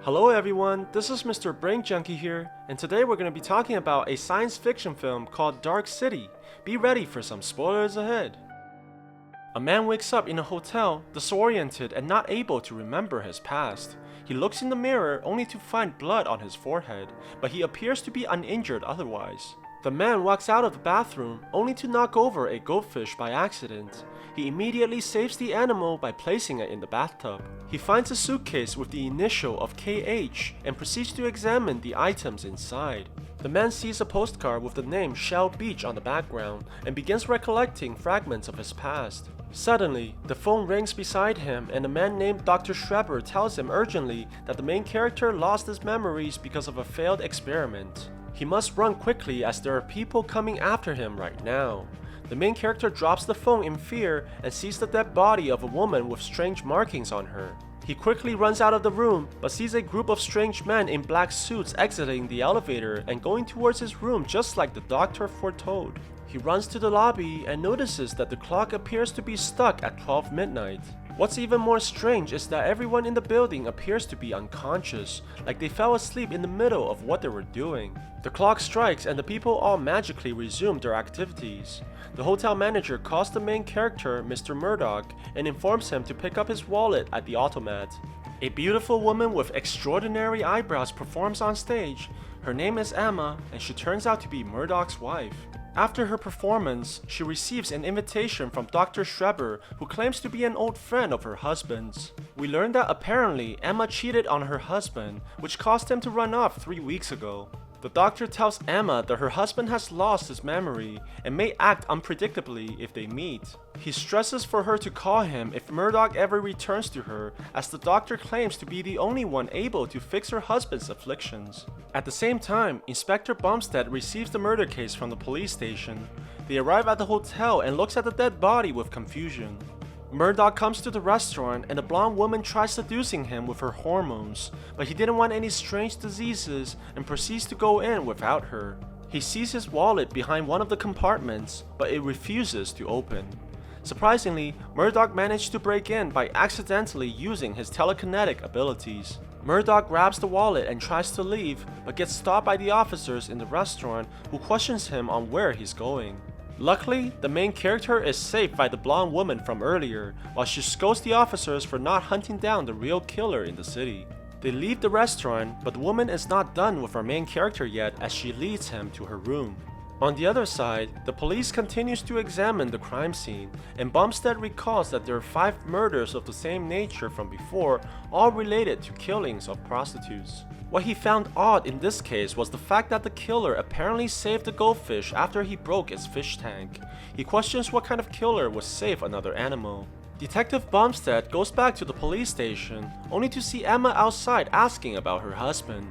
Hello everyone, this is Mr. Brain Junkie here, and today we're going to be talking about a science fiction film called Dark City. Be ready for some spoilers ahead. A man wakes up in a hotel, disoriented and not able to remember his past. He looks in the mirror only to find blood on his forehead, but he appears to be uninjured otherwise. The man walks out of the bathroom only to knock over a goldfish by accident. He immediately saves the animal by placing it in the bathtub. He finds a suitcase with the initial of KH and proceeds to examine the items inside. The man sees a postcard with the name Shell Beach on the background and begins recollecting fragments of his past. Suddenly, the phone rings beside him and a man named Dr. Schreber tells him urgently that the main character lost his memories because of a failed experiment. He must run quickly as there are people coming after him right now. The main character drops the phone in fear and sees the dead body of a woman with strange markings on her. He quickly runs out of the room but sees a group of strange men in black suits exiting the elevator and going towards his room just like the doctor foretold. He runs to the lobby and notices that the clock appears to be stuck at 12 midnight. What's even more strange is that everyone in the building appears to be unconscious, like they fell asleep in the middle of what they were doing. The clock strikes and the people all magically resume their activities. The hotel manager calls the main character, Mr. Murdoch, and informs him to pick up his wallet at the automat. A beautiful woman with extraordinary eyebrows performs on stage. Her name is Emma, and she turns out to be Murdoch's wife. After her performance, she receives an invitation from Dr. Schreber, who claims to be an old friend of her husband's. We learn that apparently Emma cheated on her husband, which caused him to run off 3 weeks ago. The doctor tells Emma that her husband has lost his memory and may act unpredictably if they meet. He stresses for her to call him if Murdoch ever returns to her, as the doctor claims to be the only one able to fix her husband's afflictions. At the same time, Inspector Bumstead receives the murder case from the police station. They arrive at the hotel and looks at the dead body with confusion. Murdoch comes to the restaurant and the blonde woman tries seducing him with her hormones, but he didn't want any strange diseases and proceeds to go in without her. He sees his wallet behind one of the compartments, but it refuses to open. Surprisingly, Murdoch managed to break in by accidentally using his telekinetic abilities. Murdoch grabs the wallet and tries to leave, but gets stopped by the officers in the restaurant who questions him on where he's going. Luckily, the main character is saved by the blonde woman from earlier, while she scolds the officers for not hunting down the real killer in the city. They leave the restaurant, but the woman is not done with our main character yet as she leads him to her room. On the other side, the police continues to examine the crime scene, and Bumstead recalls that there are 5 murders of the same nature from before, all related to killings of prostitutes. What he found odd in this case was the fact that the killer apparently saved the goldfish after he broke its fish tank. He questions what kind of killer would save another animal. Detective Bumstead goes back to the police station, only to see Emma outside asking about her husband.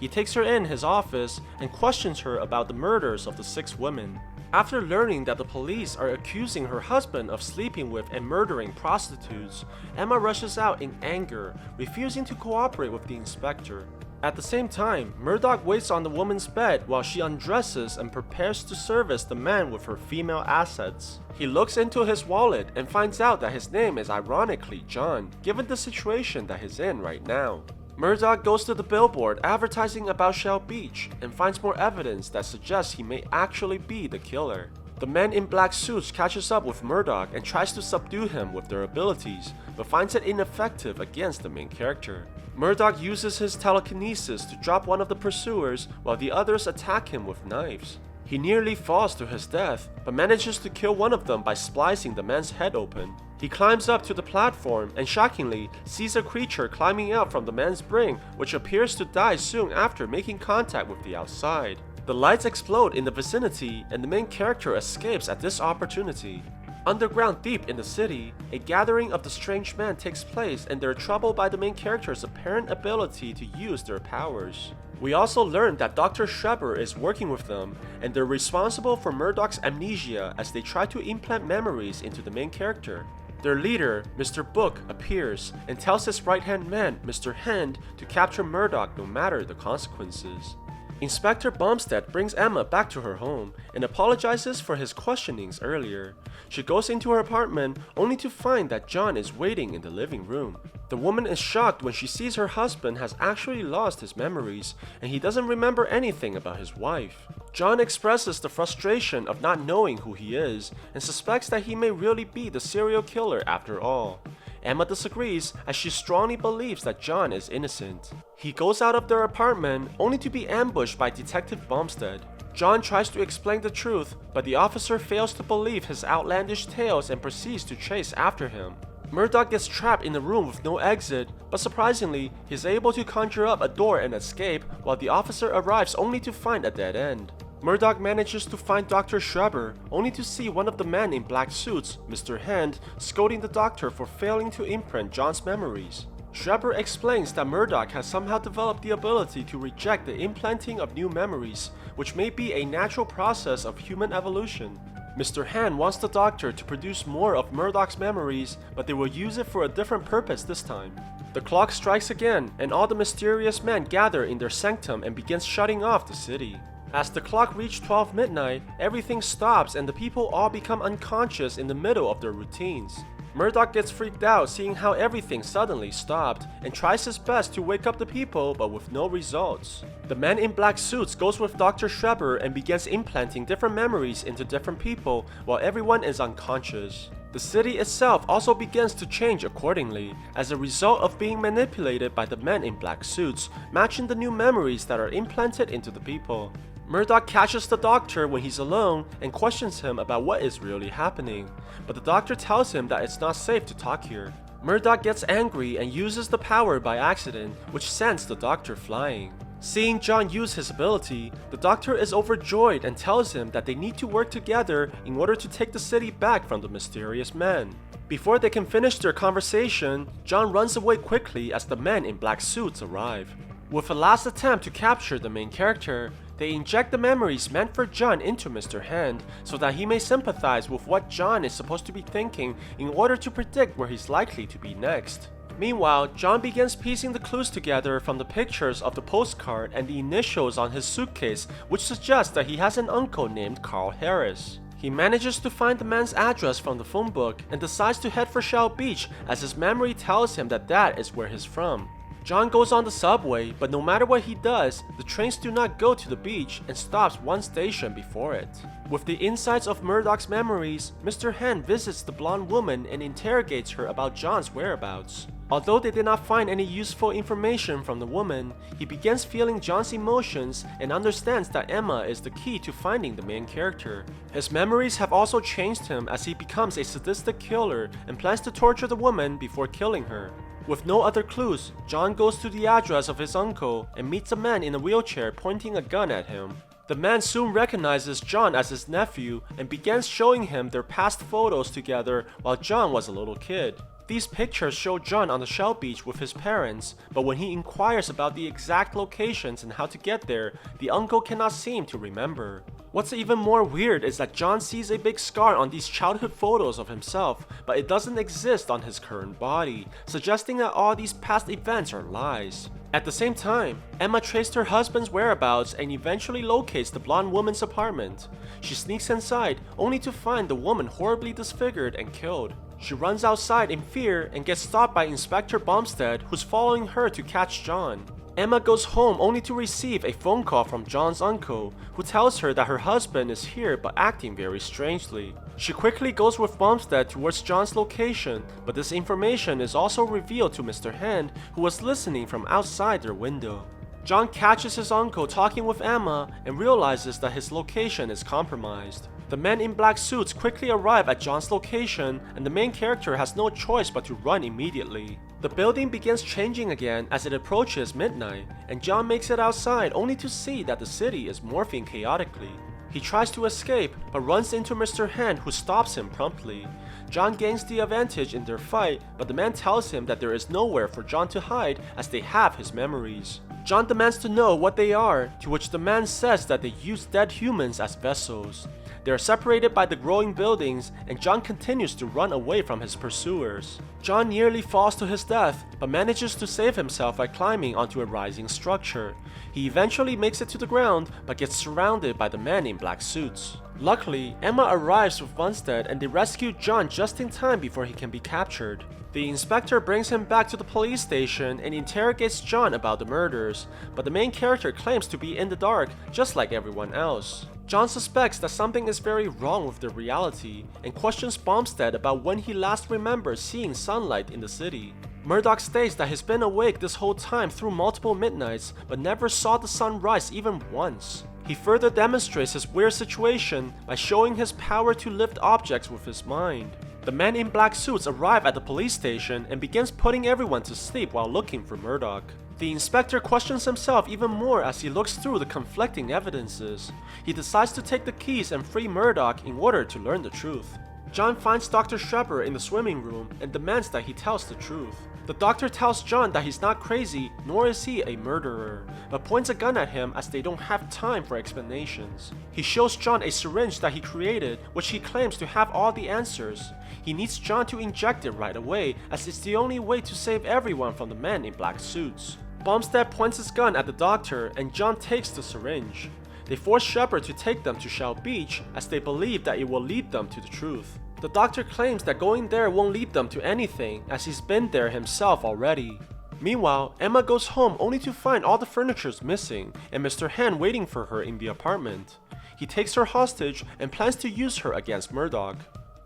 He takes her in his office and questions her about the murders of the 6 women. After learning that the police are accusing her husband of sleeping with and murdering prostitutes, Emma rushes out in anger, refusing to cooperate with the inspector. At the same time, Murdoch waits on the woman's bed while she undresses and prepares to service the man with her female assets. He looks into his wallet and finds out that his name is ironically John, given the situation that he's in right now. Murdoch goes to the billboard advertising about Shell Beach and finds more evidence that suggests he may actually be the killer. The men in black suits catches up with Murdoch and tries to subdue him with their abilities, but finds it ineffective against the main character. Murdoch uses his telekinesis to drop one of the pursuers while the others attack him with knives. He nearly falls to his death, but manages to kill one of them by splicing the man's head open. He climbs up to the platform and shockingly sees a creature climbing out from the man's brain, which appears to die soon after making contact with the outside. The lights explode in the vicinity and the main character escapes at this opportunity. Underground deep in the city, a gathering of the strange men takes place and they're troubled by the main character's apparent ability to use their powers. We also learn that Dr. Schreber is working with them and they're responsible for Murdoch's amnesia as they try to implant memories into the main character. Their leader, Mr. Book, appears and tells his right-hand man, Mr. Hand, to capture Murdoch no matter the consequences. Inspector Bumstead brings Emma back to her home and apologizes for his questionings earlier. She goes into her apartment only to find that John is waiting in the living room. The woman is shocked when she sees her husband has actually lost his memories and he doesn't remember anything about his wife. John expresses the frustration of not knowing who he is and suspects that he may really be the serial killer after all. Emma disagrees as she strongly believes that John is innocent. He goes out of their apartment only to be ambushed by Detective Bumstead. John tries to explain the truth, but the officer fails to believe his outlandish tales and proceeds to chase after him. Murdoch gets trapped in a room with no exit, but surprisingly, he's able to conjure up a door and escape while the officer arrives only to find a dead end. Murdoch manages to find Dr. Schreber, only to see one of the men in black suits, Mr. Hand, scolding the doctor for failing to imprint John's memories. Schreber explains that Murdoch has somehow developed the ability to reject the implanting of new memories, which may be a natural process of human evolution. Mr. Hand wants the doctor to produce more of Murdoch's memories, but they will use it for a different purpose this time. The clock strikes again, and all the mysterious men gather in their sanctum and begins shutting off the city. As the clock reaches 12 midnight, everything stops and the people all become unconscious in the middle of their routines. Murdoch gets freaked out seeing how everything suddenly stopped and tries his best to wake up the people, but with no results. The man in black suits goes with Dr. Schreber and begins implanting different memories into different people while everyone is unconscious. The city itself also begins to change accordingly as a result of being manipulated by the men in black suits, matching the new memories that are implanted into the people. Murdoch catches the doctor when he's alone and questions him about what is really happening, but the doctor tells him that it's not safe to talk here. Murdoch gets angry and uses the power by accident, which sends the doctor flying. Seeing John use his ability, the doctor is overjoyed and tells him that they need to work together in order to take the city back from the mysterious men. Before they can finish their conversation, John runs away quickly as the men in black suits arrive. With a last attempt to capture the main character, they inject the memories meant for John into Mr. Hand so that he may sympathize with what John is supposed to be thinking in order to predict where he's likely to be next. Meanwhile, John begins piecing the clues together from the pictures of the postcard and the initials on his suitcase, which suggests that he has an uncle named Karl Harris. He manages to find the man's address from the phone book and decides to head for Shell Beach as his memory tells him that that is where he's from. John goes on the subway, but no matter what he does, the trains do not go to the beach and stops one station before it. With the insights of Murdoch's memories, Mr. Hand visits the blonde woman and interrogates her about John's whereabouts. Although they did not find any useful information from the woman, he begins feeling John's emotions and understands that Emma is the key to finding the main character. His memories have also changed him as he becomes a sadistic killer and plans to torture the woman before killing her. With no other clues, John goes to the address of his uncle and meets a man in a wheelchair pointing a gun at him. The man soon recognizes John as his nephew and begins showing him their past photos together while John was a little kid. These pictures show John on the Shell Beach with his parents, but when he inquires about the exact locations and how to get there, the uncle cannot seem to remember. What's even more weird is that John sees a big scar on these childhood photos of himself, but it doesn't exist on his current body, suggesting that all these past events are lies. At the same time, Emma traced her husband's whereabouts and eventually locates the blonde woman's apartment. She sneaks inside, only to find the woman horribly disfigured and killed. She runs outside in fear and gets stopped by Inspector Bumstead, who's following her to catch John. Emma goes home only to receive a phone call from John's uncle, who tells her that her husband is here but acting very strangely. She quickly goes with Bumstead towards John's location, but this information is also revealed to Mr. Hand, who was listening from outside their window. John catches his uncle talking with Emma and realizes that his location is compromised. The men in black suits quickly arrive at John's location, and the main character has no choice but to run immediately. The building begins changing again as it approaches midnight, and John makes it outside only to see that the city is morphing chaotically. He tries to escape, but runs into Mr. Hand, who stops him promptly. John gains the advantage in their fight, but the man tells him that there is nowhere for John to hide as they have his memories. John demands to know what they are, to which the man says that they use dead humans as vessels. They are separated by the growing buildings, and John continues to run away from his pursuers. John nearly falls to his death, but manages to save himself by climbing onto a rising structure. He eventually makes it to the ground, but gets surrounded by the men in black suits. Luckily, Emma arrives with Bumstead and they rescue John just in time before he can be captured. The inspector brings him back to the police station and interrogates John about the murders, but the main character claims to be in the dark just like everyone else. John suspects that something is very wrong with their reality and questions Bumstead about when he last remembers seeing sunlight in the city. Murdoch states that he's been awake this whole time through multiple midnights but never saw the sun rise even once. He further demonstrates his weird situation by showing his power to lift objects with his mind. The men in black suits arrive at the police station and begins putting everyone to sleep while looking for Murdoch. The inspector questions himself even more as he looks through the conflicting evidences. He decides to take the keys and free Murdoch in order to learn the truth. John finds Dr. Shepard in the swimming room and demands that he tells the truth. The doctor tells John that he's not crazy, nor is he a murderer, but points a gun at him as they don't have time for explanations. He shows John a syringe that he created, which he claims to have all the answers. He needs John to inject it right away, as it's the only way to save everyone from the men in black suits. Bumstead points his gun at the doctor, and John takes the syringe. They force Shepard to take them to Shell Beach, as they believe that it will lead them to the truth. The doctor claims that going there won't lead them to anything, as he's been there himself already. Meanwhile, Emma goes home only to find all the furniture's missing, and Mr. Hand waiting for her in the apartment. He takes her hostage and plans to use her against Murdoch.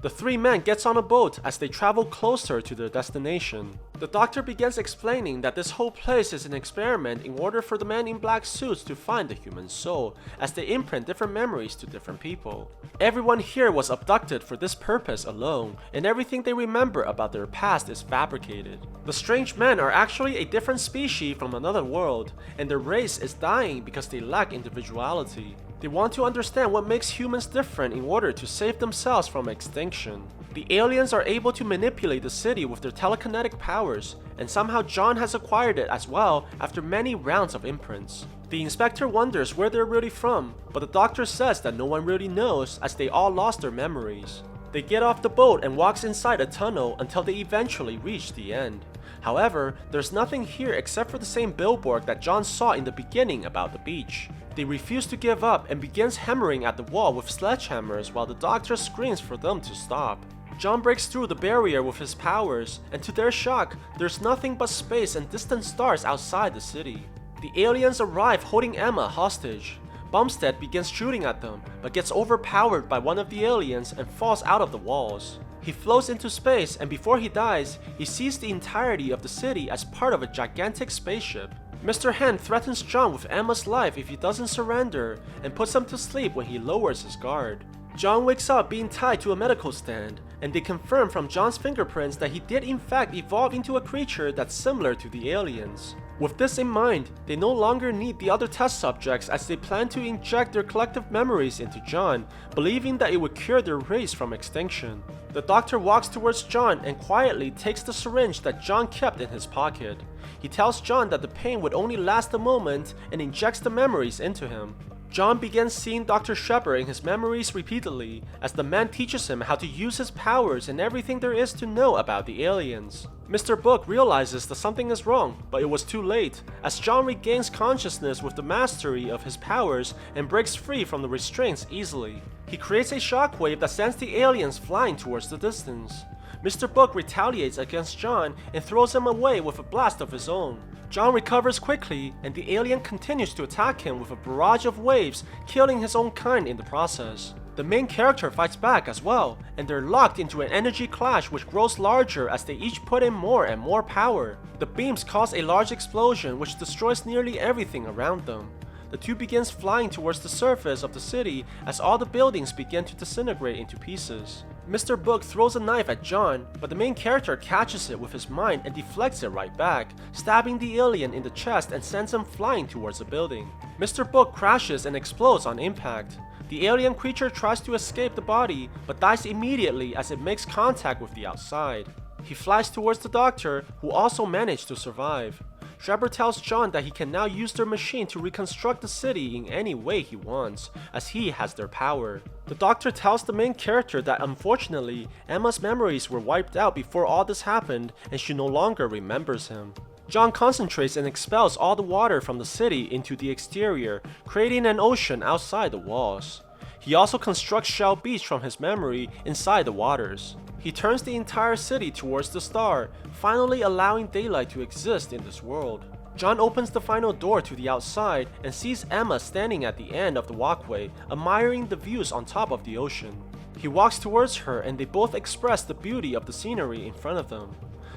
The three men gets on a boat as they travel closer to their destination. The doctor begins explaining that this whole place is an experiment in order for the men in black suits to find the human soul, as they imprint different memories to different people. Everyone here was abducted for this purpose alone, and everything they remember about their past is fabricated. The strange men are actually a different species from another world, and their race is dying because they lack individuality. They want to understand what makes humans different in order to save themselves from extinction. The aliens are able to manipulate the city with their telekinetic powers, and somehow John has acquired it as well after many rounds of imprints. The inspector wonders where they're really from, but the doctor says that no one really knows as they all lost their memories. They get off the boat and walks inside a tunnel until they eventually reach the end. However, there's nothing here except for the same billboard that John saw in the beginning about the beach. They refuse to give up and begins hammering at the wall with sledgehammers while the doctor screams for them to stop. John breaks through the barrier with his powers, and to their shock, there's nothing but space and distant stars outside the city. The aliens arrive holding Emma hostage. Bumstead begins shooting at them, but gets overpowered by one of the aliens and falls out of the walls. He floats into space, and before he dies, he sees the entirety of the city as part of a gigantic spaceship. Mr. Hand threatens John with Emma's life if he doesn't surrender, and puts him to sleep when he lowers his guard. John wakes up being tied to a medical stand, and they confirm from John's fingerprints that he did in fact evolve into a creature that's similar to the aliens. With this in mind, they no longer need the other test subjects as they plan to inject their collective memories into John, believing that it would cure their race from extinction. The doctor walks towards John and quietly takes the syringe that John kept in his pocket. He tells John that the pain would only last a moment and injects the memories into him. John begins seeing Dr. Shepard in his memories repeatedly, as the man teaches him how to use his powers and everything there is to know about the aliens. Mr. Book realizes that something is wrong, but it was too late, as John regains consciousness with the mastery of his powers and breaks free from the restraints easily. He creates a shockwave that sends the aliens flying towards the distance. Mr. Book retaliates against John and throws him away with a blast of his own. John recovers quickly, and the alien continues to attack him with a barrage of waves, killing his own kind in the process. The main character fights back as well, and they're locked into an energy clash which grows larger as they each put in more and more power. The beams cause a large explosion which destroys nearly everything around them. The two begins flying towards the surface of the city as all the buildings begin to disintegrate into pieces. Mr. Book throws a knife at John, but the main character catches it with his mind and deflects it right back, stabbing the alien in the chest and sends him flying towards the building. Mr. Book crashes and explodes on impact. The alien creature tries to escape the body, but dies immediately as it makes contact with the outside. He flies towards the doctor, who also managed to survive. Shepard tells John that he can now use their machine to reconstruct the city in any way he wants, as he has their power. The doctor tells the main character that unfortunately, Emma's memories were wiped out before all this happened and she no longer remembers him. John concentrates and expels all the water from the city into the exterior, creating an ocean outside the walls. He also constructs Shell Beach from his memory inside the waters. He turns the entire city towards the star, finally allowing daylight to exist in this world. John opens the final door to the outside and sees Emma standing at the end of the walkway, admiring the views on top of the ocean. He walks towards her and they both express the beauty of the scenery in front of them.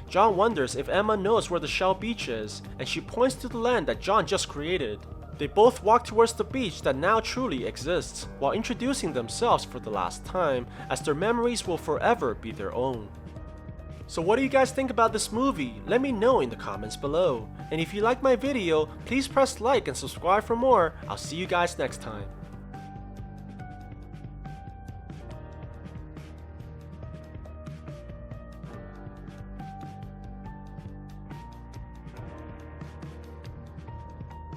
John wonders if Emma knows where the Shell Beach is, and she points to the land that John just created. They both walk towards the beach that now truly exists, while introducing themselves for the last time, as their memories will forever be their own. So what do you guys think about this movie? Let me know in the comments below. And if you like my video, please press like and subscribe for more. I'll see you guys next time.